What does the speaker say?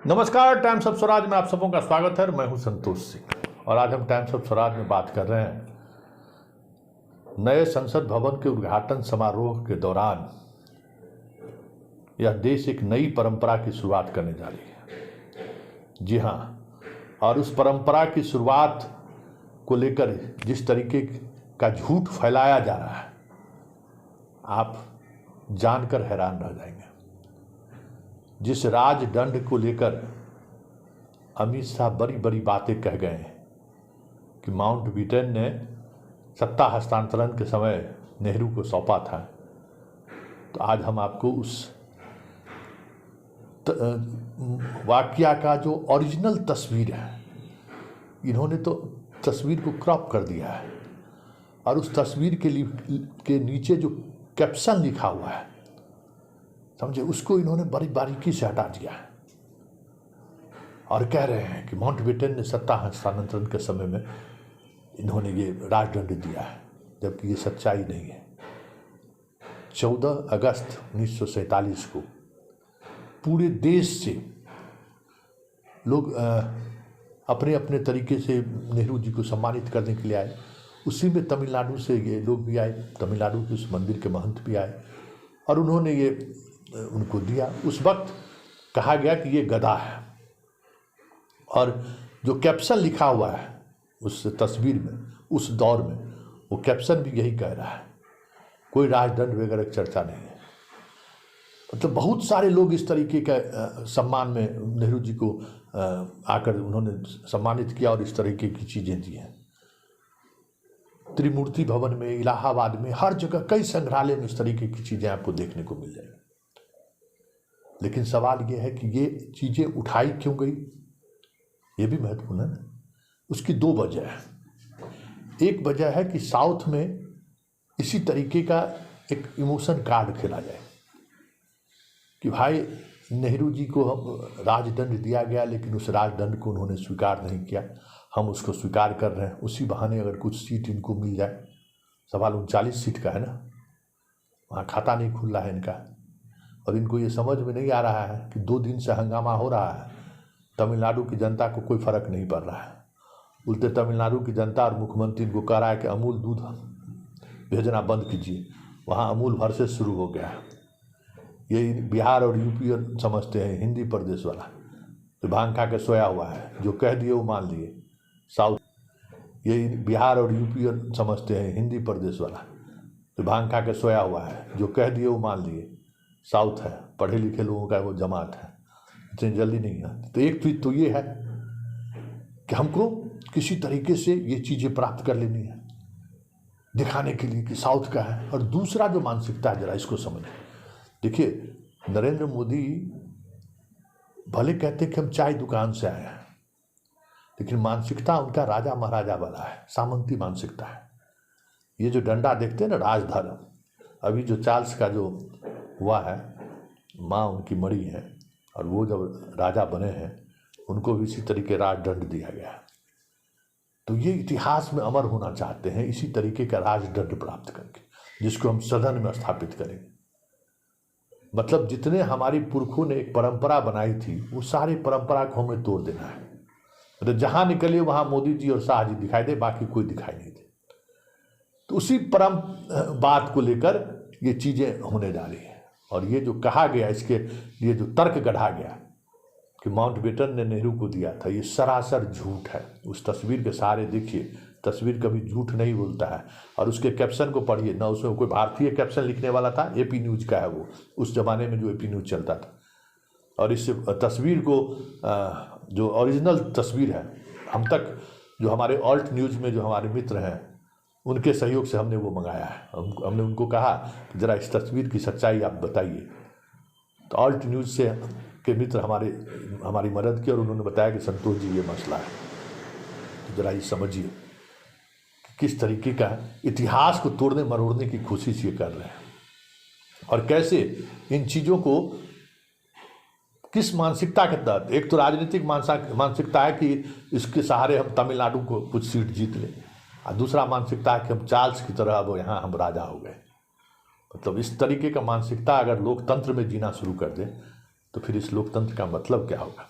नमस्कार, times of Swaraj में आप सबों का स्वागत है। मैं हूं संतोष सिंह और आज हम टाइम्स ऑफ स्वराज में बात कर रहे हैं नए संसद भवन के उद्घाटन समारोह के दौरान यह देश एक नई परंपरा की शुरुआत करने जा रही है। जी हां, और उस परंपरा की शुरुआत को लेकर जिस तरीके का झूठ फैलाया जा रहा है, आप जानकर हैरान रह जाएंगे। जिस राजदंड को लेकर अमित शाह बड़ी बड़ी बातें कह गए हैं कि माउंटबेटन ने सत्ता हस्तांतरण के समय नेहरू को सौंपा था, तो आज हम आपको उस वाकया का जो ओरिजिनल तस्वीर है, इन्होंने तो तस्वीर को क्रॉप कर दिया है और उस तस्वीर के नीचे जो कैप्शन लिखा हुआ है, समझे, उसको इन्होंने बड़ी बारीकी से हटा दिया है और कह रहे हैं कि माउंटबेटन ने सत्ता हस्तांतरण के समय में इन्होंने ये राजदंड दिया है, जबकि ये सच्चाई नहीं है। 14 अगस्त 1947 को पूरे देश से लोग अपने अपने तरीके से नेहरू जी को सम्मानित करने के लिए आए। उसी में तमिलनाडु से ये लोग भी आए, तमिलनाडु के उस मंदिर के महंत भी आए और उन्होंने ये उनको दिया। उस वक्त कहा गया कि ये गदा है और जो कैप्शन लिखा हुआ है उस तस्वीर में, उस दौर में, वो कैप्शन भी यही कह रहा है, कोई राजदंड वगैरह चर्चा नहीं है। मतलब बहुत सारे लोग इस तरीके का सम्मान में नेहरू जी को आकर उन्होंने सम्मानित किया और इस तरीके की चीज़ें दी हैं। त्रिमूर्ति भवन में, इलाहाबाद में, हर जगह कई संग्रहालय में इस तरीके की चीज़ें आपको देखने को मिल जाएगी। लेकिन सवाल ये है कि ये चीज़ें उठाई क्यों गई, ये भी महत्वपूर्ण है ना। उसकी दो वजह है। एक वजह है कि साउथ में इसी तरीके का एक इमोशन कार्ड खेला जाए कि भाई नेहरू जी को राजदंड दिया गया, लेकिन उस राजदंड को उन्होंने स्वीकार नहीं किया, हम उसको स्वीकार कर रहे हैं। उसी बहाने अगर कुछ सीट इनको मिल जाए, सवाल 39 सीट का है ना, वहाँ खाता नहीं खुल रहा है इनका और इनको ये समझ में नहीं आ रहा है कि 2 दिन से हंगामा हो रहा है, तमिलनाडु की जनता को कोई फर्क नहीं पड़ रहा है। उल्टे तमिलनाडु की जनता और मुख्यमंत्री इनको कह रहा है कि अमूल दूध भेजना बंद कीजिए, वहाँ अमूल भर से शुरू हो गया है। ये बिहार और यूपी समझते हैं, हिंदी प्रदेश वाला तो भांग खा के सोया हुआ है, जो कह दिए वो मान लिए। साउथ ये बिहार और यूपी समझते हैं, हिंदी प्रदेश वाला तो भांग खा के सोया हुआ है, जो कह दिए वो मान लिए। साउथ है, पढ़े लिखे लोगों का वो जमात है, इतनी जल्दी नहीं है। तो एक चीज़ तो ये है कि हमको किसी तरीके से ये चीज़ें प्राप्त कर लेनी है, दिखाने के लिए कि साउथ का है। और दूसरा जो मानसिकता है, जरा इसको समझें। देखिए, नरेंद्र मोदी भले कहते कि हम चाय दुकान से आए हैं, लेकिन मानसिकता उनका राजा महाराजा वाला है, सामंती मानसिकता है। ये जो डंडा देखते हैं ना, राजधर्म, अभी जो चार्ल्स का जो हुआ है, माँ उनकी मरी है और वो जब राजा बने हैं उनको भी इसी तरीके राजदंड दिया गया। तो ये इतिहास में अमर होना चाहते हैं, इसी तरीके का राजदंड प्राप्त करके, जिसको हम सदन में स्थापित करेंगे। मतलब जितने हमारी पुरखों ने एक परंपरा बनाई थी, वो सारी परंपरा को हमें तोड़ देना है। तो जहाँ निकलिए वहाँ मोदी जी और शाह जी दिखाई दे, बाकी कोई दिखाई नहीं दे। तो उसी परम बात को लेकर ये चीज़ें होने जा रही हैं। और ये जो कहा गया, इसके लिए जो तर्क गढ़ा गया कि माउंटबेटन ने नेहरू को दिया था, ये सरासर झूठ है। उस तस्वीर के सहारे देखिए, तस्वीर कभी झूठ नहीं बोलता है। और उसके कैप्शन को पढ़िए ना, उसमें कोई भारतीय कैप्शन लिखने वाला था, एपी न्यूज़ का है वो, उस ज़माने में जो एपी न्यूज़ चलता था। और इस तस्वीर को जो ओरिजिनल तस्वीर है, हम तक जो हमारे ऑल्ट न्यूज़ में जो हमारे मित्र हैं, उनके सहयोग से हमने वो मंगाया है। हमने उनको कहा कि ज़रा इस तस्वीर की सच्चाई आप बताइए। तो ऑल्ट न्यूज़ से के मित्र हमारी मदद की और उन्होंने बताया कि संतोष जी ये मसला है, तो ज़रा ये समझिए कि किस तरीके का इतिहास को तोड़ने मरोड़ने की कोशिश ये कर रहे हैं और कैसे इन चीज़ों को किस मानसिकता के तहत। एक तो राजनीतिक मानसिकता है कि इसके सहारे हम तमिलनाडु को कुछ सीट जीत लें, और दूसरा मानसिकता है कि हम चार्ल्स की तरह अब यहाँ हम राजा हो गए। मतलब इस तरीके का मानसिकता अगर लोकतंत्र में जीना शुरू कर दें तो फिर इस लोकतंत्र का मतलब क्या होगा।